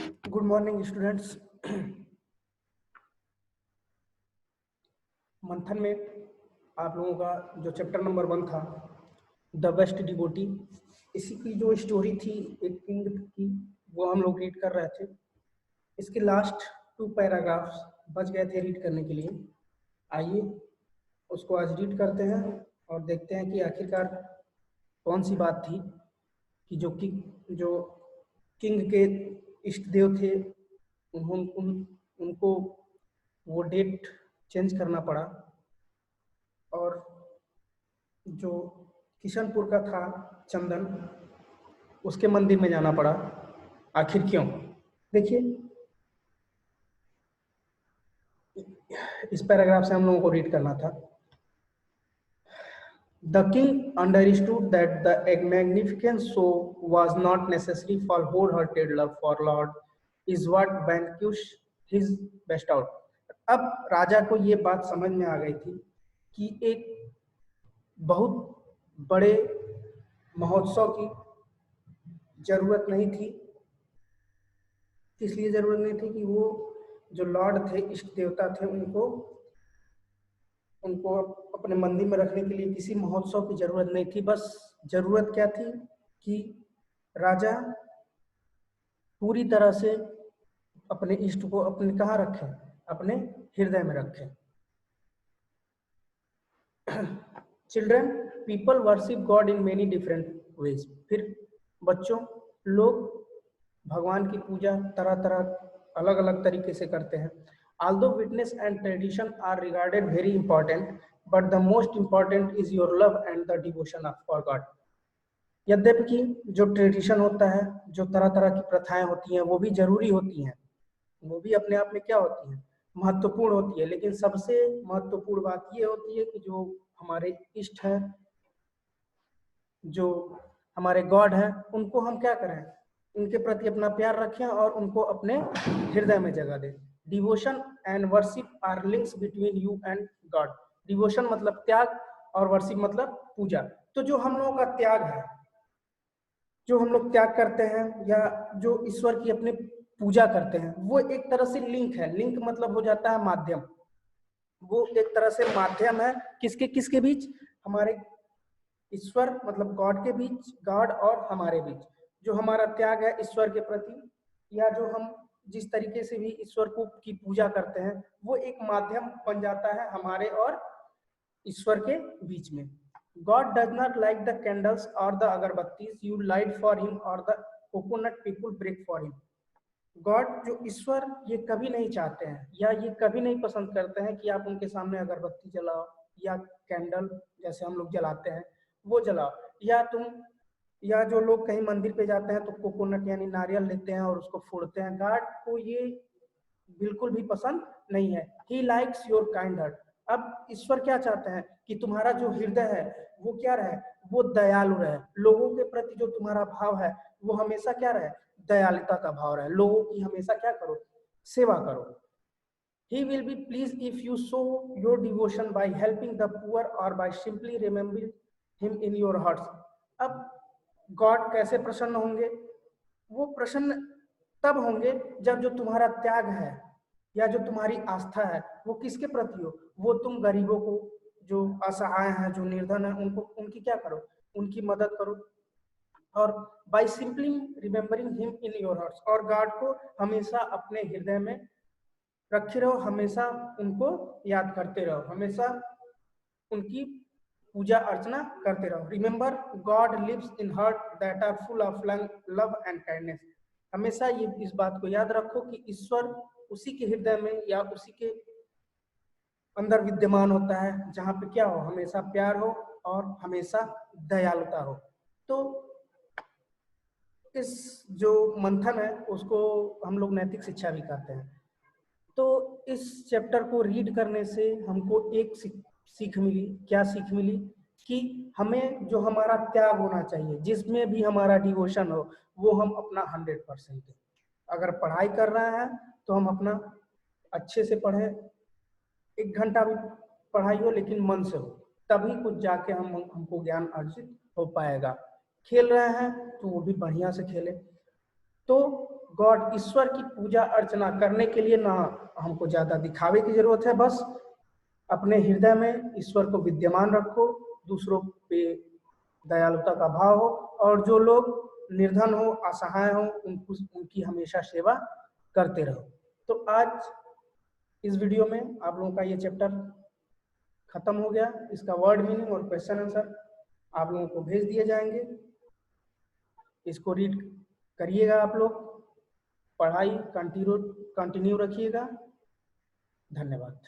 Good morning students. मंथन में आप लोगों का जो चैप्टर नंबर 1 था, द बेस्ट डिवोटी, इसी की जो स्टोरी थी एक किंग की, वो हम लोग रीड कर रहे थे। इसके लास्ट 2 पैराग्राफ्स बच गए थे रीड करने के लिए। आइए उसको आज रीड करते हैं और देखते हैं कि आखिरकार कौन सी बात थी कि जो किंग के इष्ट देव थे उनको वो डेट चेंज करना पड़ा और जो किशनपुर का था चंदन, उसके मंदिर में जाना पड़ा। आखिर क्यों? देखिए, इस पैराग्राफ से हम लोगों को रीड करना था। The king understood that the magnificent show was not necessary for wholehearted love for Lord is what vanquished his best out. अब राजा को ये बात समझ में आ गई थी कि एक बहुत बड़े महोत्सव की जरूरत नहीं थी। इसलिए जरूरत नहीं थी कि वो जो लॉर्ड थे, इष्ट देवता थे, उनको अपने मंदिर में रखने के लिए किसी महोत्सव की जरूरत नहीं थी। बस जरूरत क्या थी कि राजा पूरी तरह से अपने इष्ट को अपने कहाँ रखे? अपने हृदय में रखे। Children, people worship God in many different ways. फिर बच्चों, लोग भगवान की पूजा तरह तरह अलग अलग तरीके से करते हैं। Although witness and tradition are regarded very important, but the most important is your love and the devotion for God. यद्यपि जो ट्रेडिशन होता है, जो तरह तरह की प्रथाएं होती हैं, वो भी जरूरी होती हैं, वो भी अपने आप में क्या होती हैं? महत्वपूर्ण होती है। लेकिन सबसे महत्वपूर्ण बात ये होती है कि जो हमारे इष्ट हैं, जो हमारे गॉड हैं, उनको हम क्या करें? उनके प्रति अपना प्यार रखें और उनको अपने हृदय में जगह दें। Devotion and worship are links between you and God. Devotion मतलब त्याग और वर्शिप मतलब पूजा। तो जो हम लोगों का त्याग है, जो हम लोग त्याग करते हैं या जो ईश्वर की अपने पूजा करते हैं, वो एक तरह से लिंक है। लिंक मतलब हो जाता है माध्यम। वो एक तरह से माध्यम है किसके किसके बीच? हमारे ईश्वर मतलब गॉड के बीच, गॉड और हमारे बीच। जो हमारा त्याग है ईश्वर के प्रति, या जो हम जिस तरीके से भी ईश्वर को की पूजा करते हैं, वो एक माध्यम बन जाता है हमारे और ईश्वर के बीच में। God does not like the candles or the agarbattis you light for him or the coconut people break for him. God जो ईश्वर ये कभी नहीं चाहते हैं या ये कभी नहीं पसंद करते हैं कि आप उनके सामने अगरबत्ती जलाओ या कैंडल जैसे हम लोग जलाते हैं वो जलाओ, या जो लोग कहीं मंदिर पे जाते हैं तो कोकोनट यानी नारियल लेते हैं और उसको फोड़ते हैं। गॉड को ये बिल्कुल भी पसंद नहीं है। He likes your kind heart. अब ईश्वर क्या चाहते हैं कि तुम्हारा जो हृदय है वो क्या रहे? वो दयालु रहे। लोगों के प्रति जो तुम्हारा भाव है वो हमेशा क्या रहे? दयालुता का भाव रहे। लोगों की हमेशा क्या करो? सेवा करो। He will be pleased if you show your devotion by helping the poor or by simply remembering him in your hearts. अब गॉड कैसे प्रसन्न होंगे? वो प्रसन्न तब होंगे जब जो तुम्हारा त्याग है या जो तुम्हारी आस्था है वो किसके प्रति हो? वो तुम गरीबों को, जो असहाय हैं, जो निर्धन है, उनको उनकी क्या करो? उनकी मदद करो। और by simply remembering him in your hearts, और गॉड को हमेशा अपने हृदय में रखे रहो, हमेशा उनको याद करते रहो, हमेशा उनकी पूजा अर्चना करते रहो। Remember God lives in heart that are full of love and kindness. हमेशा ये इस बात को याद रखो कि ईश्वर उसी के हृदय में या उसी के अंदर विद्यमान होता है जहाँ पे क्या हो? हमेशा प्यार हो और हमेशा दयालुता हो। तो इस जो मंथन है उसको हम लोग नैतिक शिक्षा भी कहते हैं। तो इस चैप्टर को रीड करने से हमको एक सीख मिली। क्या सीख मिली? कि हमें जो हमारा त्याग होना चाहिए, जिसमें भी हमारा डिवोशन हो, वो हम अपना 100% दें। अगर पढ़ाई कर रहे हैं तो हम अपना अच्छे से पढ़ें, 1 घंटा भी पढ़ाई हो लेकिन मन से हो, तभी कुछ जाके हमको ज्ञान अर्जित हो पाएगा। खेल रहे हैं तो वो भी बढ़िया से खेले। तो गॉड, ईश्वर की पूजा अर्चना करने के लिए ना हमको ज्यादा दिखावे की जरूरत है, बस अपने हृदय में ईश्वर को विद्यमान रखो, दूसरों पे दयालुता का भाव हो, और जो लोग निर्धन हो, असहाय हो, उनकी हमेशा सेवा करते रहो। तो आज इस वीडियो में आप लोगों का ये चैप्टर खत्म हो गया। इसका वर्ड मीनिंग और क्वेश्चन आंसर आप लोगों को भेज दिए जाएंगे। इसको रीड करिएगा, आप लोग पढ़ाई कंटिन्यू रखिएगा। धन्यवाद।